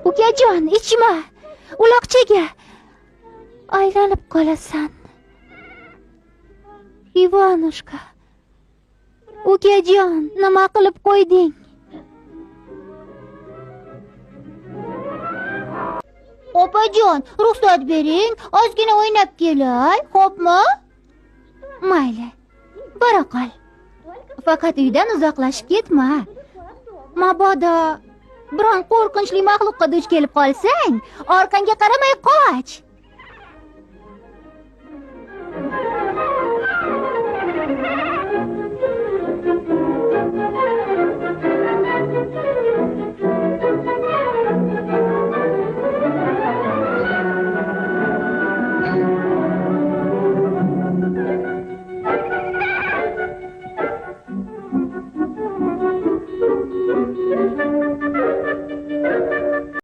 Ukajon, ichma. Uloqchaga aylanib qolasan. Ivanushka. Ukajon, nima qilib qo'yding? Opajon, ruxsat bering, ozgina o'ynab kelay, xo'pmi? Mayli. Bora qol. Faqat uydan uzoqlashib ketma. Mabodo biron qo'rqinchli maxluqqa duch kelib qolsang, orqangga qaramay qoch.